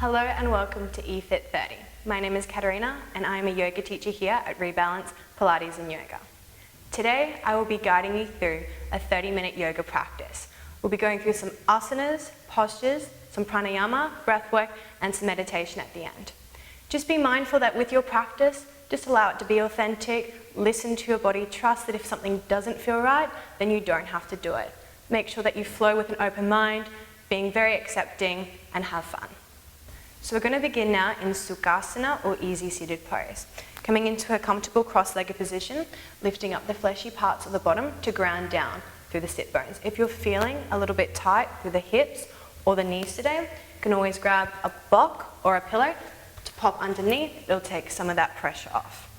Hello and welcome to eFit 30. My name is Katerina and I am a yoga teacher here at Rebalance Pilates and Yoga. Today I will be guiding you through a 30-minute yoga practice. We'll be going through some asanas, postures, some pranayama, breathwork and some meditation at the end. Just be mindful that with your practice, just allow it to be authentic, listen to your body, trust that if something doesn't feel right, then you don't have to do it. Make sure that you flow with an open mind, being very accepting and have fun. So we're going to begin now in Sukhasana or easy seated pose. Coming into a comfortable cross-legged position, lifting up the fleshy parts of the bottom to ground down through the sit bones. If you're feeling a little bit tight through the hips or the knees today, you can always grab a block or a pillow to pop underneath. It'll take some of that pressure off.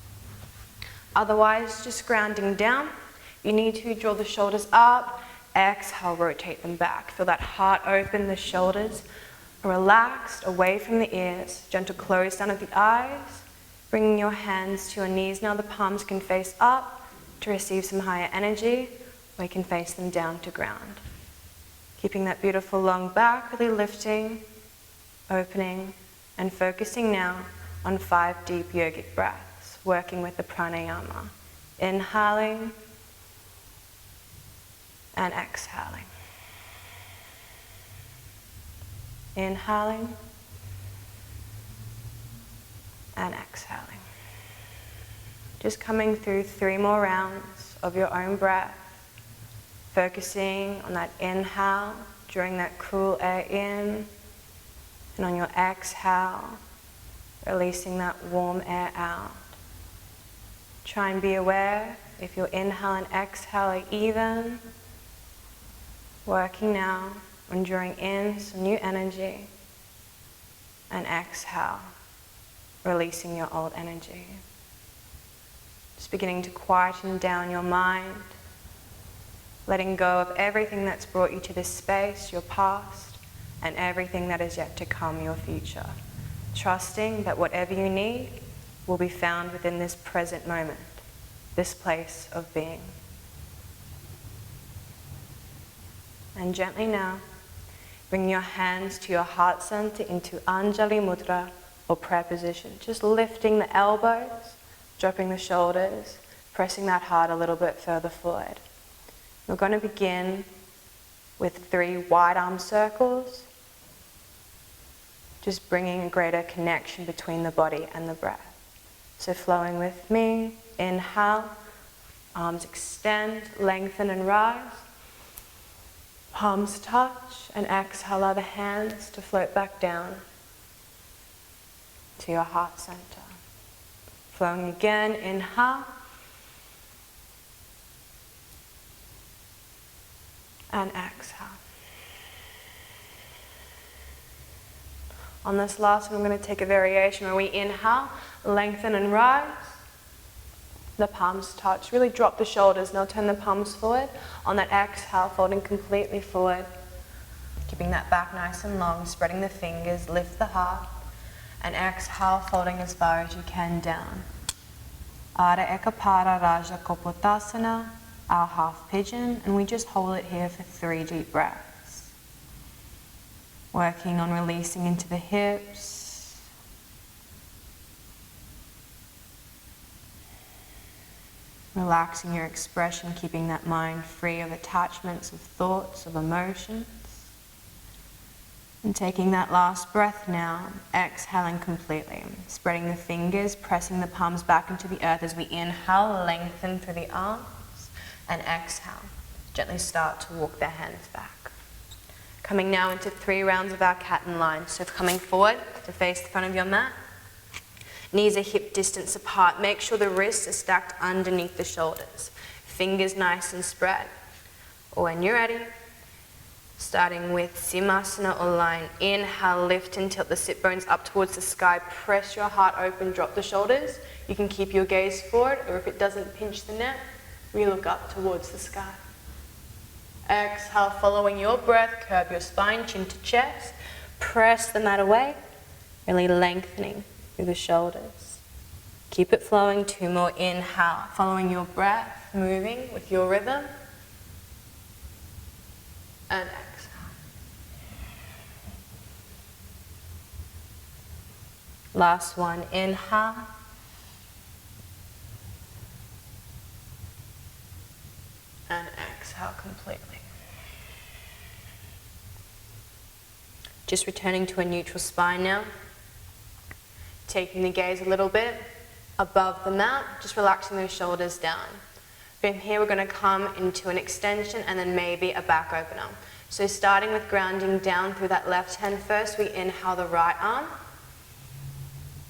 Otherwise, just grounding down. You need to draw the shoulders up, exhale, rotate them back. Feel that heart open, the shoulders relaxed away from the ears, gentle close down of the eyes, bringing your hands to your knees. Now the palms can face up to receive some higher energy, or you can face them down to ground. Keeping that beautiful long back, really lifting, opening, and focusing now on 5 deep yogic breaths, working with the pranayama. Inhaling and exhaling. Inhaling and exhaling. Just coming through 3 more rounds of your own breath, focusing on that inhale, drawing that cool air in, and on your exhale, releasing that warm air out. Try and be aware if your inhale and exhale are even. Working now on drawing in some new energy and exhale, releasing your old energy. Just beginning to quieten down your mind, letting go of everything that's brought you to this space, your past, and everything that is yet to come, your future. Trusting that whatever you need will be found within this present moment, this place of being. And gently now, bring your hands to your heart center into anjali mudra or prayer position. Just lifting the elbows, dropping the shoulders, pressing that heart a little bit further forward. We're going to begin with 3 wide arm circles, just bringing a greater connection between the body and the breath. So flowing with me, inhale, arms extend, lengthen and rise. Palms touch, and exhale, allow the hands to float back down to your heart center. Flowing again, inhale. And exhale. On this last one, I'm going to take a variation where we inhale, lengthen and rise. The palms touch. Really drop the shoulders. Now turn the palms forward. On that exhale, folding completely forward. Keeping that back nice and long. Spreading the fingers. Lift the heart. And exhale, folding as far as you can down. Ardha Ekapara Raja Kopotasana, our half pigeon. And we just hold it here for 3 deep breaths. Working on releasing into the hips. Relaxing your expression, keeping that mind free of attachments, of thoughts, of emotions. And taking that last breath now, exhaling completely. Spreading the fingers, pressing the palms back into the earth as we inhale, lengthen through the arms, and exhale. Gently start to walk the hands back. Coming now into 3 rounds of our cat and lion. So coming forward to face the front of your mat. Knees are hip distance apart. Make sure the wrists are stacked underneath the shoulders. Fingers nice and spread. When you're ready, starting with Simhasana or line. Inhale, lift and tilt the sit bones up towards the sky. Press your heart open, drop the shoulders. You can keep your gaze forward, or if it doesn't pinch the neck, we look up towards the sky. Exhale, following your breath, curve your spine, chin to chest. Press the mat away, really lengthening through the shoulders. Keep it flowing. 2 more. Inhale, following your breath, moving with your rhythm. And exhale. Last one, inhale. And exhale completely. Just returning to a neutral spine now. Taking the gaze a little bit above the mat, just relaxing those shoulders down. From here we're going to come into an extension and then maybe a back opener. So starting with grounding down through that left hand first, we inhale the right arm.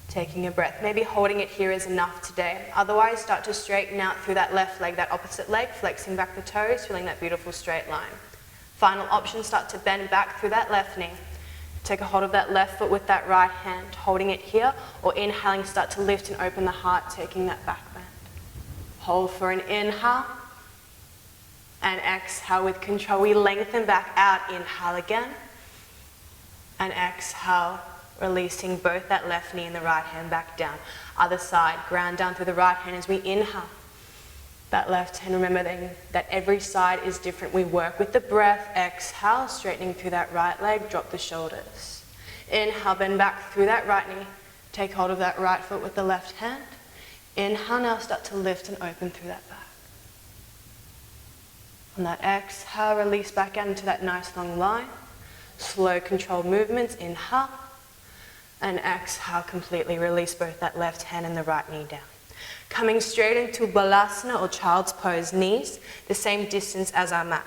Taking a breath. Maybe holding it here is enough today. Otherwise, start to straighten out through that left leg, that opposite leg, flexing back the toes, feeling that beautiful straight line. Final option, start to bend back through that left knee. Take a hold of that left foot with that right hand, holding it here, or inhaling, start to lift and open the heart, taking that back bend. Hold for an inhale, and exhale with control. We lengthen back out, inhale again, and exhale, releasing both that left knee and the right hand back down. Other side, ground down through the right hand as we inhale. That left hand, remember that every side is different. We work with the breath. Exhale, straightening through that right leg, drop the shoulders. Inhale, bend back through that right knee. Take hold of that right foot with the left hand. Inhale, now start to lift and open through that back. On that exhale, release back out into that nice long line. Slow, controlled movements. Inhale. And exhale, completely release both that left hand and the right knee down. Coming straight into Balasana or Child's Pose, knees the same distance as our mat.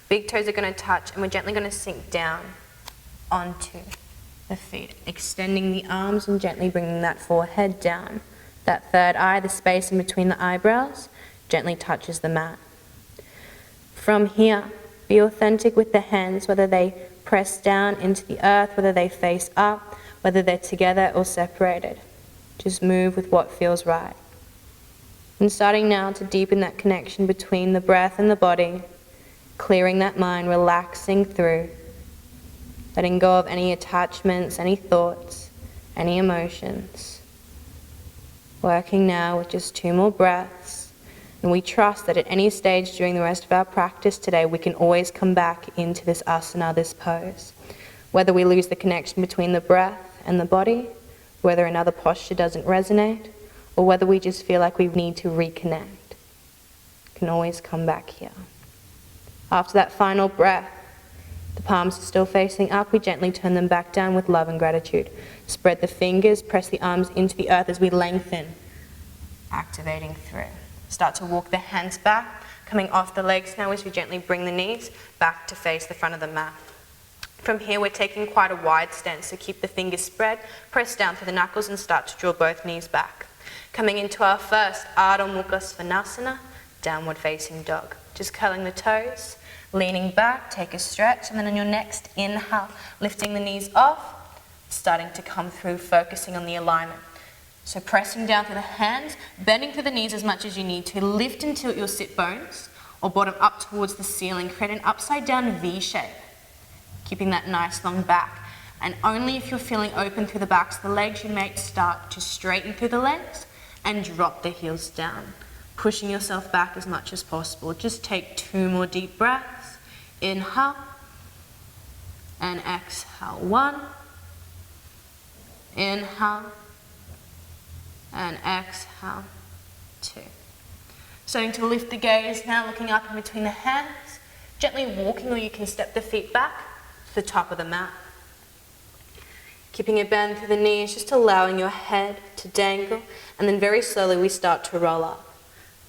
Big toes are going to touch and we're gently going to sink down onto the feet. Extending the arms and gently bringing that forehead down. That third eye, the space in between the eyebrows, gently touches the mat. From here, be authentic with the hands, whether they press down into the earth, whether they face up, whether they're together or separated. Just move with what feels right. And starting now to deepen that connection between the breath and the body, clearing that mind, relaxing through, letting go of any attachments, any thoughts, any emotions. Working now with just 2 more breaths. And we trust that at any stage during the rest of our practice today, we can always come back into this asana, this pose. Whether we lose the connection between the breath and the body, whether another posture doesn't resonate, or whether we just feel like we need to reconnect, can always come back here. After that final breath, the palms are still facing up, we gently turn them back down with love and gratitude. Spread the fingers, press the arms into the earth as we lengthen, activating through. Start to walk the hands back, coming off the legs now as we gently bring the knees back to face the front of the mat. From here, we're taking quite a wide stance, so keep the fingers spread, press down through the knuckles and start to draw both knees back. Coming into our first Ardha Mukha Svanasana, downward facing dog. Just curling the toes, leaning back, take a stretch, and then on your next inhale, lifting the knees off, starting to come through, focusing on the alignment. So pressing down through the hands, bending through the knees as much as you need to, lift and tilt your sit bones, or bottom up towards the ceiling, create an upside down V shape. Keeping that nice long back. And only if you're feeling open through the backs of the legs, you may start to straighten through the legs and drop the heels down. Pushing yourself back as much as possible. Just take 2 more deep breaths. Inhale and exhale. 1. Inhale and exhale. 2. Starting to lift the gaze now, looking up in between the hands. Gently walking, or you can step the feet back to the top of the mat. Keeping a bend through the knees, just allowing your head to dangle, and then very slowly we start to roll up.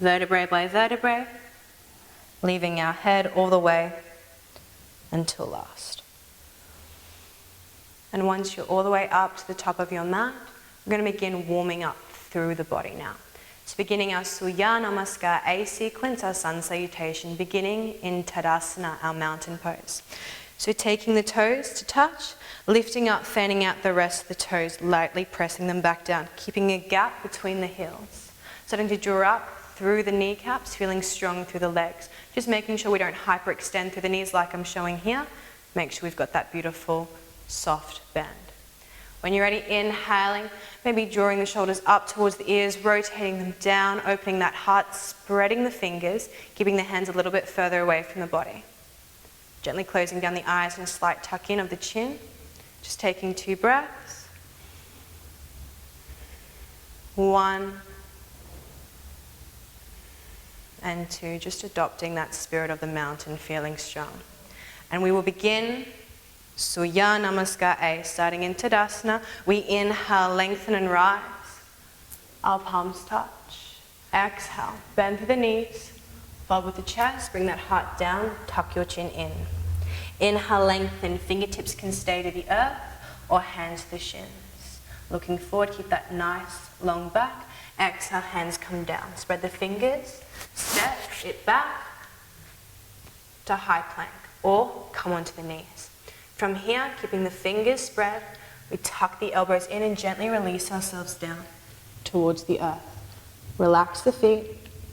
Vertebrae by vertebrae, leaving our head all the way until last. And once you're all the way up to the top of your mat, we're going to begin warming up through the body now. So beginning our Surya Namaskar A sequence, our sun salutation, beginning in Tadasana, our mountain pose. So taking the toes to touch, lifting up, fanning out the rest of the toes, lightly pressing them back down, keeping a gap between the heels. Starting to draw up through the kneecaps, feeling strong through the legs. Just making sure we don't hyperextend through the knees like I'm showing here. Make sure we've got that beautiful soft bend. When you're ready, inhaling, maybe drawing the shoulders up towards the ears, rotating them down, opening that heart, spreading the fingers, keeping the hands a little bit further away from the body. Gently closing down the eyes and a slight tuck in of the chin. Just taking 2 breaths. 1 and 2. Just adopting that spirit of the mountain, feeling strong. And we will begin Surya Namaskar A, starting in Tadasana. We inhale, lengthen and rise. Our palms touch. Exhale, bend through the knees. Fold with the chest, bring that heart down, tuck your chin in. Inhale, lengthen, fingertips can stay to the earth or hands to the shins. Looking forward, keep that nice long back. Exhale, hands come down. Spread the fingers, step it back to high plank or come onto the knees. From here, keeping the fingers spread, we tuck the elbows in and gently release ourselves down towards the earth. Relax the feet,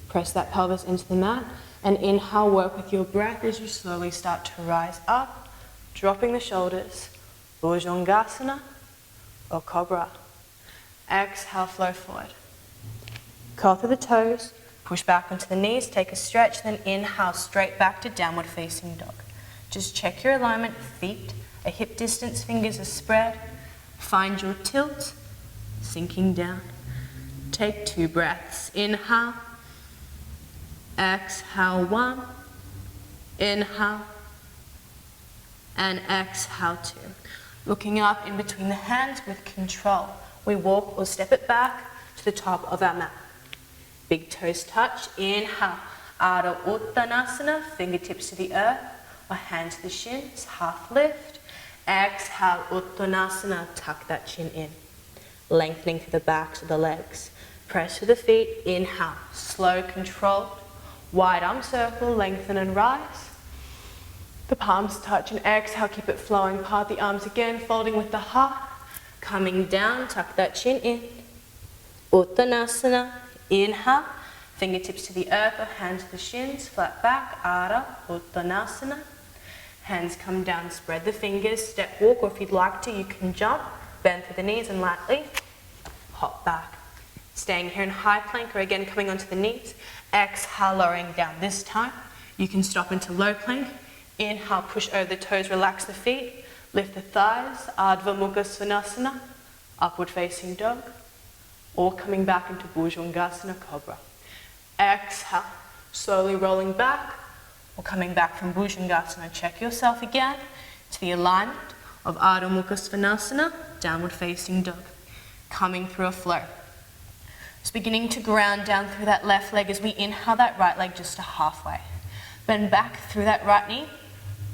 press that pelvis into the mat, and inhale, work with your breath as you slowly start to rise up, dropping the shoulders, Bhujangasana or Cobra. Exhale, flow forward. Curl through the toes, push back onto the knees, take a stretch, then inhale straight back to downward facing dog. Just check your alignment, feet a hip distance, fingers are spread. Find your tilt, sinking down. Take 2 breaths. Inhale, exhale 1, inhale, and exhale 2. Looking up in between the hands with control. We walk or step it back to the top of our mat. Big toes touch. Inhale, Ardha Uttanasana, fingertips to the earth or hands to the shins, half lift. Exhale, Uttanasana, tuck that chin in. Lengthening through the backs of the legs. Press through the feet, inhale, slow, controlled. Wide arm circle, lengthen and rise. The palms touch and exhale, keep it flowing. Part the arms again, folding with the heart. Coming down, tuck that chin in. Uttanasana, inhale. Fingertips to the earth or hands to the shins, flat back, Ardha Uttanasana. Hands come down, spread the fingers, step walk, or if you'd like to, you can jump, bend through the knees and lightly hop back. Staying here in high plank or again coming onto the knees. Exhale, lowering down. This time, you can stop into low plank. Inhale, push over the toes, relax the feet, lift the thighs, Ardha Mukha Svanasana, upward facing dog, or coming back into Bhujangasana, Cobra. Exhale, slowly rolling back, or coming back from Bhujangasana. Check yourself again to the alignment of Ardha Mukha Svanasana, downward facing dog. Coming through a flow. Just beginning to ground down through that left leg as we inhale that right leg just to halfway. Bend back through that right knee,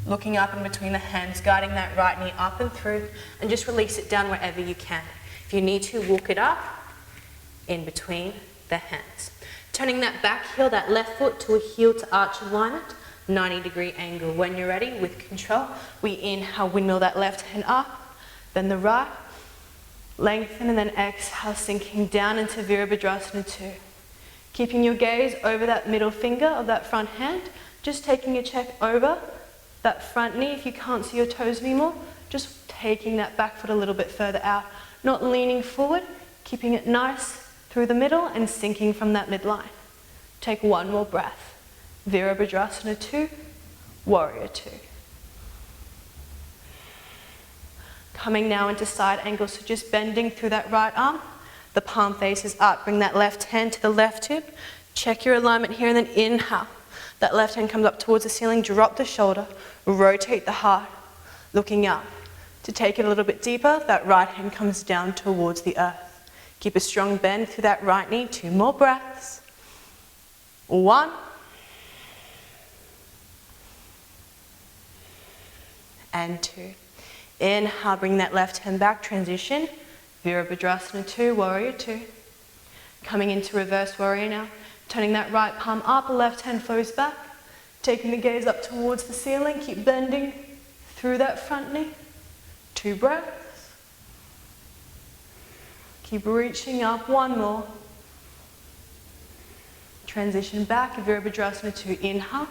looking up in between the hands, guiding that right knee up and through, and just release it down wherever you can. If you need to, walk it up in between the hands. Turning that back heel, that left foot to a heel to arch alignment, 90-degree angle. When you're ready, with control, we inhale, windmill that left hand up, then the right, lengthen, and then exhale, sinking down into Virabhadrasana 2. Keeping your gaze over that middle finger of that front hand, just taking a check over that front knee. If you can't see your toes anymore, just taking that back foot a little bit further out, not leaning forward, keeping it nice through the middle and sinking from that midline. Take 1 more breath. Virabhadrasana 2, Warrior 2. Coming now into side angle, so just bending through that right arm. The palm faces up. Bring that left hand to the left hip. Check your alignment here and then inhale. That left hand comes up towards the ceiling. Drop the shoulder. Rotate the heart. Looking up. To take it a little bit deeper, that right hand comes down towards the earth. Keep a strong bend through that right knee. 2 more breaths. 1. And 2. Inhale, bring that left hand back, transition. Virabhadrasana 2, Warrior 2. Coming into reverse warrior now. Turning that right palm up, left hand flows back. Taking the gaze up towards the ceiling, keep bending through that front knee. 2 breaths. Keep reaching up, 1 more. Transition back, Virabhadrasana 2, inhale.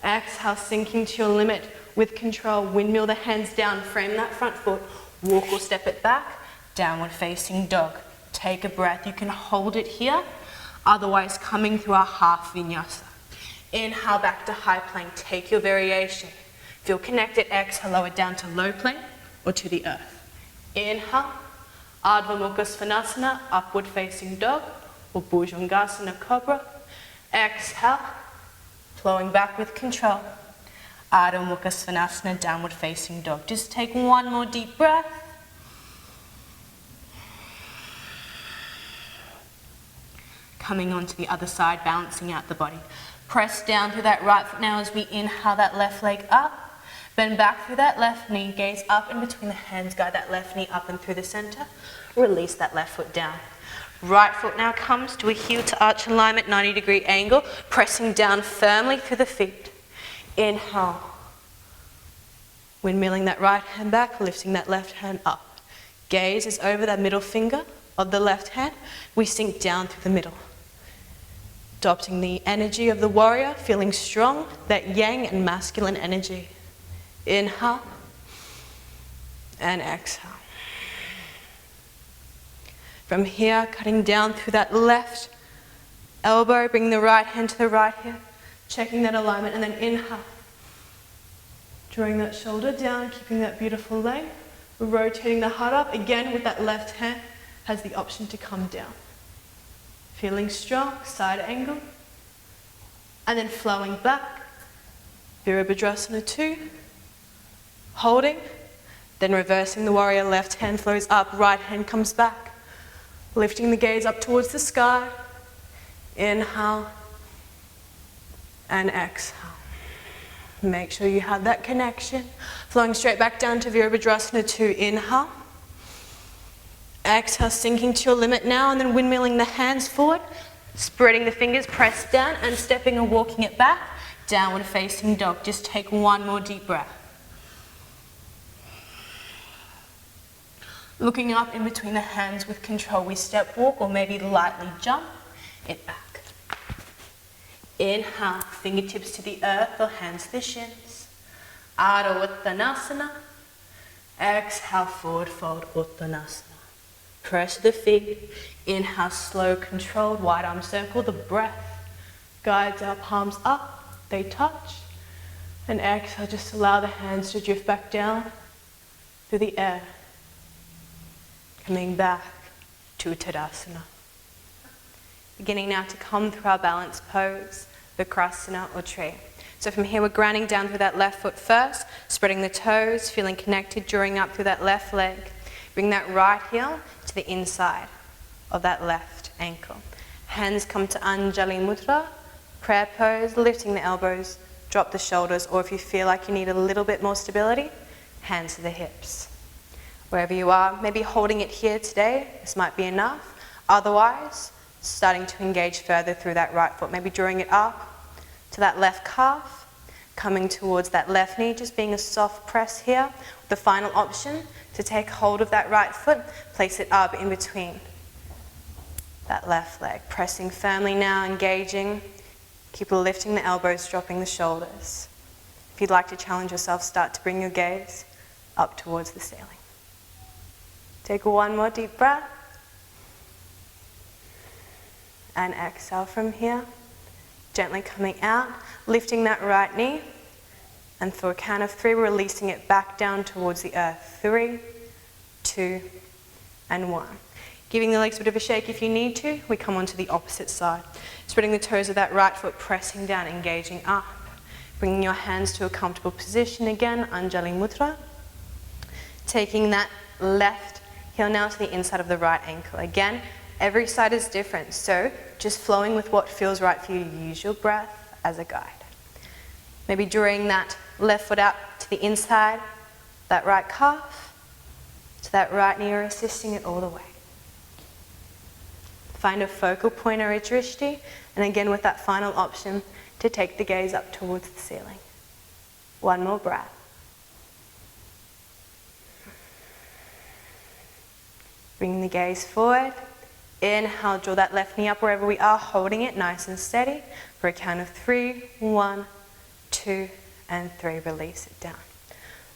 Exhale, sinking to your limit. With control, windmill the hands down, frame that front foot, walk or step it back, downward facing dog. Take a breath, you can hold it here, otherwise coming through our half vinyasa. Inhale back to high plank, take your variation. Feel connected, exhale, lower down to low plank or to the earth. Inhale, Ardha Mukha Svanasana, upward facing dog, or Bhujangasana Cobra. Exhale, flowing back with control. Ardha Mukha Svanasana, downward facing dog. Just take one more deep breath. Coming onto the other side, balancing out the body. Press down through that right foot now as we inhale that left leg up. Bend back through that left knee, gaze up in between the hands, guide that left knee up and through the center. Release that left foot down. Right foot now comes to a heel to arch alignment, 90-degree angle, pressing down firmly through the feet. Inhale. Windmilling that right hand back, lifting that left hand up. Gaze is over that middle finger of the left hand. We sink down through the middle. Adopting the energy of the warrior, feeling strong, that yang and masculine energy. Inhale and exhale. From here, cutting down through that left elbow, bringing the right hand to the right hip, checking that alignment, and then inhale. Drawing that shoulder down, keeping that beautiful length, rotating the heart up, again with that left hand, has the option to come down. Feeling strong, side angle, and then flowing back, Virabhadrasana 2, holding, then reversing the warrior, left hand flows up, right hand comes back, lifting the gaze up towards the sky, inhale, and exhale. Make sure you have that connection, flowing straight back down to Virabhadrasana 2, inhale, exhale, sinking to your limit now, and then windmilling the hands forward, spreading the fingers, press down, and stepping and walking it back, downward facing dog. Just take one more deep breath. Looking up in between the hands with control, we step walk or maybe lightly jump it back. Inhale, fingertips to the earth or hands to the shins. Ardha Uttanasana. Exhale, forward fold Uttanasana. Press the feet. Inhale, slow, controlled, wide arm circle. The breath guides our palms up, they touch. And exhale, just allow the hands to drift back down through the air. Coming back to Tadasana. Beginning now to come through our balance pose, Vikrasana or tree. So from here we're grounding down through that left foot first, spreading the toes, feeling connected, drawing up through that left leg. Bring that right heel to the inside of that left ankle. Hands come to Anjali Mudra, prayer pose, lifting the elbows, drop the shoulders, or if you feel like you need a little bit more stability, hands to the hips. Wherever you are, maybe holding it here today, this might be enough. Otherwise, starting to engage further through that right foot, maybe drawing it up to that left calf, coming towards that left knee, just being a soft press here. The final option, to take hold of that right foot, place it up in between that left leg. Pressing firmly now, engaging. Keep lifting the elbows, dropping the shoulders. If you'd like to challenge yourself, start to bring your gaze up towards the ceiling. Take one more deep breath. And exhale from here. Gently coming out, lifting that right knee. And for a count of 3, releasing it back down towards the earth. 3, 2, and 1. Giving the legs a bit of a shake if you need to. We come onto the opposite side. Spreading the toes of that right foot, pressing down, engaging up. Bringing your hands to a comfortable position again, Anjali Mudra. Taking that left heel now to the inside of the right ankle. Again, every side is different, so just flowing with what feels right for you. Use your breath as a guide. Maybe drawing that left foot out to the inside, that right calf, to that right knee, or assisting it all the way. Find a focal point or a drishti, and again with that final option to take the gaze up towards the ceiling. One more breath. Bring the gaze forward. Inhale, draw that left knee up wherever we are, holding it nice and steady. For a count of 3, 1, 2, and 3. Release it down.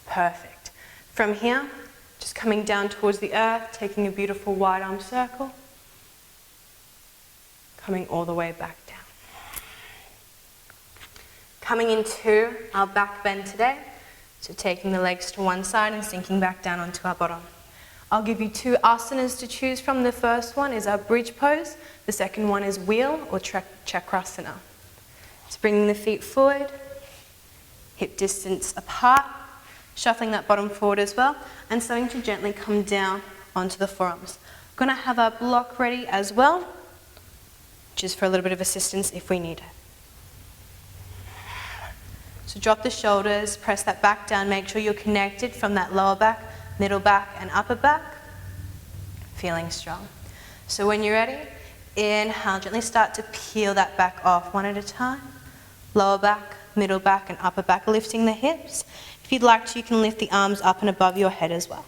Perfect. From here, just coming down towards the earth, taking a beautiful wide arm circle. Coming all the way back down. Coming into our back bend today. So taking the legs to one side and sinking back down onto our bottom. I'll give you 2 asanas to choose from. The first one is our bridge pose. The second one is wheel or chakrasana. So bringing the feet forward, hip distance apart, shuffling that bottom forward as well, and starting to gently come down onto the forearms. We're going to have our block ready as well, just for a little bit of assistance if we need it. So drop the shoulders, press that back down, make sure you're connected from that lower back, middle back and upper back. Feeling strong. So when you're ready, inhale, gently start to peel that back off one at a time. Lower back, middle back and upper back, lifting the hips. If you'd like to, you can lift the arms up and above your head as well.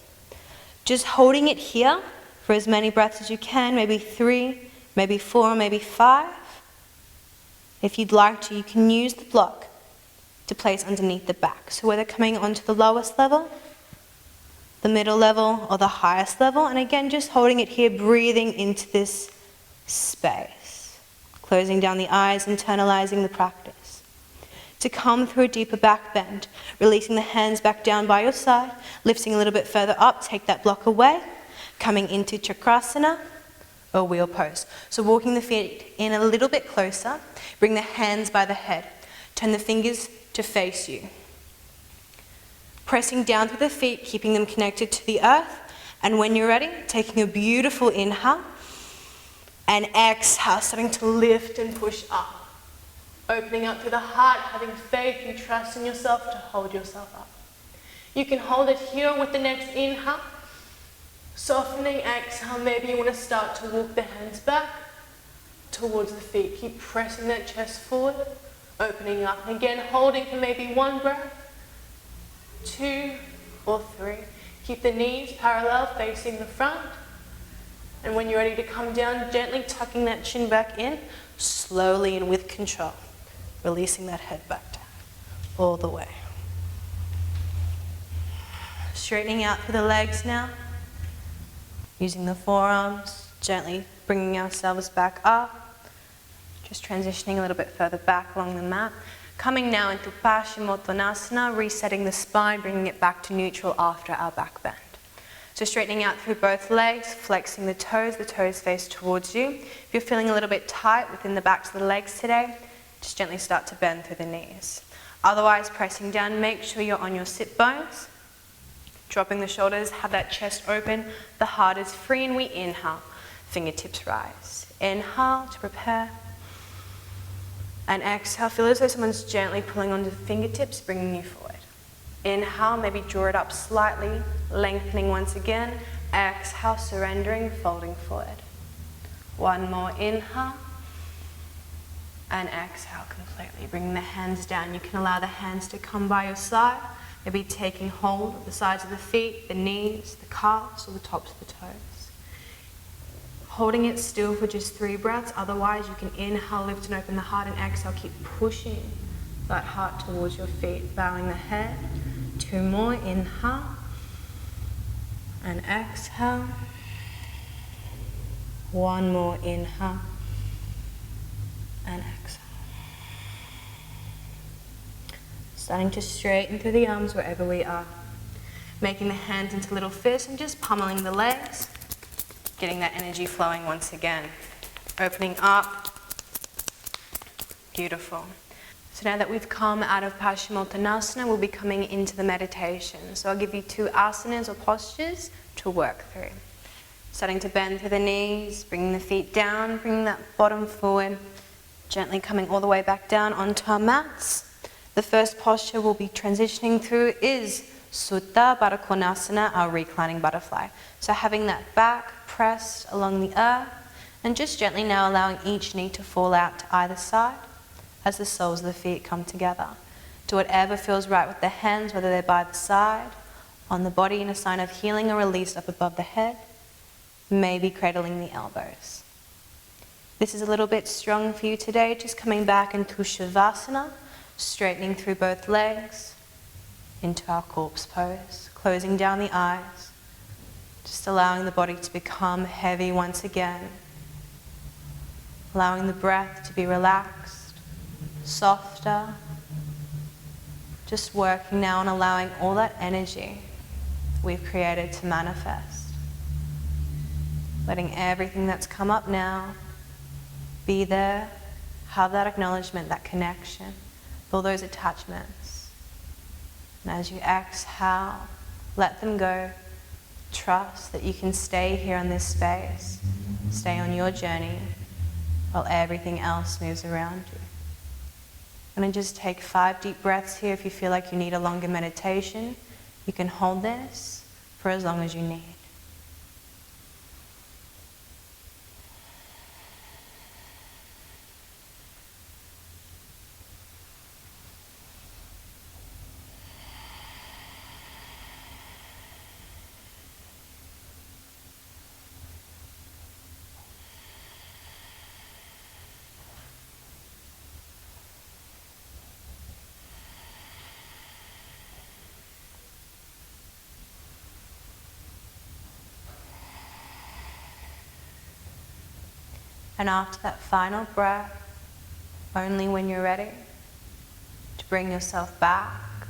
Just holding it here for as many breaths as you can, maybe 3, maybe 4, maybe 5. If you'd like to, you can use the block to place underneath the back. So whether coming onto the lowest level, the middle level, or the highest level, and again, just holding it here, breathing into this space. Closing down the eyes, internalizing the practice. To come through a deeper back bend, releasing the hands back down by your side, lifting a little bit further up, take that block away, coming into chakrasana or wheel pose. So walking the feet in a little bit closer, bring the hands by the head, turn the fingers to face you. Pressing down through the feet, keeping them connected to the earth, and when you're ready, taking a beautiful inhale, and exhale, starting to lift and push up. Opening up through the heart, having faith and trust in yourself to hold yourself up. You can hold it here with the next inhale. Softening, exhale, maybe you want to start to walk the hands back towards the feet. Keep pressing that chest forward, opening up. And again, holding for maybe 1 breath, 2 or 3. Keep the knees parallel facing the front. And when you're ready to come down, gently tucking that chin back in, slowly and with control. Releasing that head back down, all the way. Straightening out through the legs now. Using the forearms, gently bringing ourselves back up. Just transitioning a little bit further back along the mat. Coming now into Paschimottanasana, resetting the spine, bringing it back to neutral after our back bend. So straightening out through both legs, flexing the toes face towards you. If you're feeling a little bit tight within the backs of the legs today, just gently start to bend through the knees. Otherwise, pressing down, make sure you're on your sit bones. Dropping the shoulders, have that chest open, the heart is free, and we inhale. Fingertips rise. Inhale to prepare. And exhale, feel as though someone's gently pulling onto the fingertips, bringing you forward. Inhale, maybe draw it up slightly, lengthening once again. Exhale, surrendering, folding forward. 1 more inhale. And exhale completely. Bringing the hands down. You can allow the hands to come by your side. Maybe taking hold of the sides of the feet, the knees, the calves, or the tops of the toes. Holding it still for just 3 breaths. Otherwise, you can inhale, lift and open the heart, and exhale, keep pushing that heart towards your feet. Bowing the head. 2 more. Inhale. And exhale. 1 more. Inhale. And exhale. Starting to straighten through the arms wherever we are. Making the hands into little fists and just pummeling the legs. Getting that energy flowing once again. Opening up. Beautiful. So now that we've come out of Paschimottanasana, we'll be coming into the meditation. So I'll give you 2 asanas or postures to work through. Starting to bend through the knees, bringing the feet down, bringing that bottom forward. Gently coming all the way back down onto our mats. The first posture we'll be transitioning through is Sutta Baddha Konasana, our reclining butterfly. So having that back pressed along the earth, and just gently now allowing each knee to fall out to either side as the soles of the feet come together. Do whatever feels right with the hands, whether they're by the side, on the body in a sign of healing or release up above the head, maybe cradling the elbows. This is a little bit strong for you today, just coming back into Shavasana, straightening through both legs, into our corpse pose, closing down the eyes, just allowing the body to become heavy once again, allowing the breath to be relaxed, softer, just working now on allowing all that energy we've created to manifest. letting everything that's come up now be there, have that acknowledgement, that connection, with all those attachments. And as you exhale, let them go. Trust that you can stay here in this space, stay on your journey, while everything else moves around you. I'm going to just take 5 deep breaths here. If you feel like you need a longer meditation, you can hold this for as long as you need. And after that final breath, only when you're ready, to bring yourself back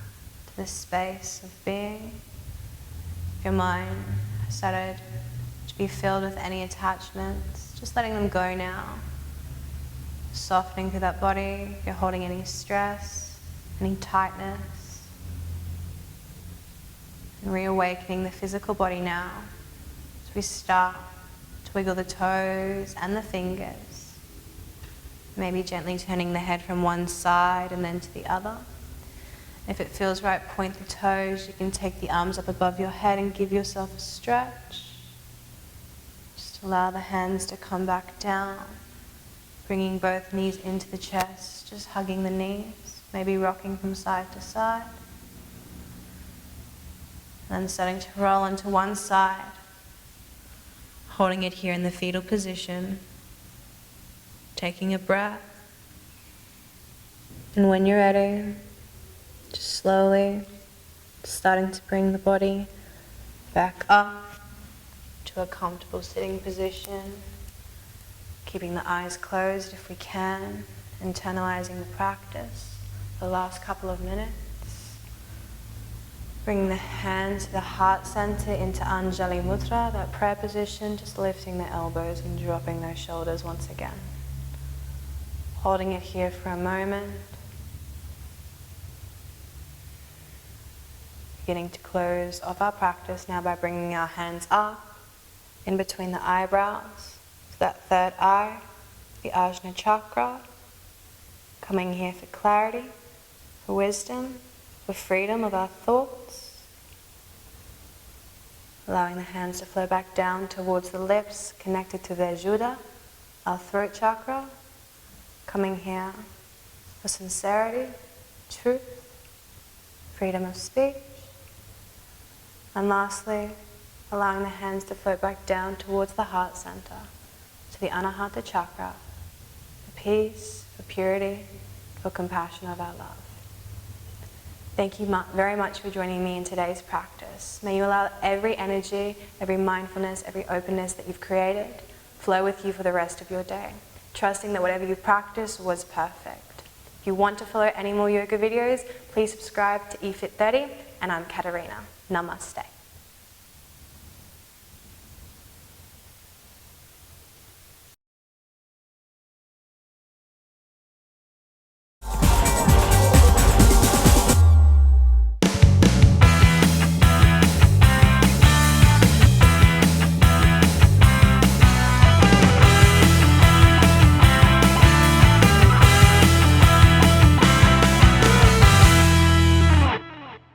to this space of being. Your mind has started to be filled with any attachments, just letting them go now. Softening through that body, if you're holding any stress, any tightness. And reawakening the physical body now as we start to wiggle the toes and the fingers. Maybe gently turning the head from one side and then to the other. If it feels right, point the toes. You can take the arms up above your head and give yourself a stretch. Just allow the hands to come back down. Bringing both knees into the chest, just hugging the knees. Maybe rocking from side to side. And then starting to roll onto one side. Holding it here in the fetal position, taking a breath, and when you're ready, just slowly starting to bring the body back up to a comfortable sitting position, keeping the eyes closed if we can, internalizing the practice the last couple of minutes. Bring the hands to the heart center into anjali mudra, that prayer position, just lifting the elbows and dropping those shoulders once again. Holding it here for a moment. Beginning to close off our practice now by bringing our hands up, in between the eyebrows, to that third eye, the ajna chakra. Coming here for clarity, for wisdom, for freedom of our thoughts. Allowing the hands to flow back down towards the lips, connected to the Juda, our throat chakra. Coming here for sincerity, truth, freedom of speech. And lastly, allowing the hands to float back down towards the heart center, to the Anahata chakra, for peace, for purity, for compassion of our love. Thank you very much for joining me in today's practice. May you allow every energy, every mindfulness, every openness that you've created flow with you for the rest of your day, trusting that whatever you practice was perfect. If you want to follow any more yoga videos, please subscribe to eFit30, and I'm Katerina. Namaste.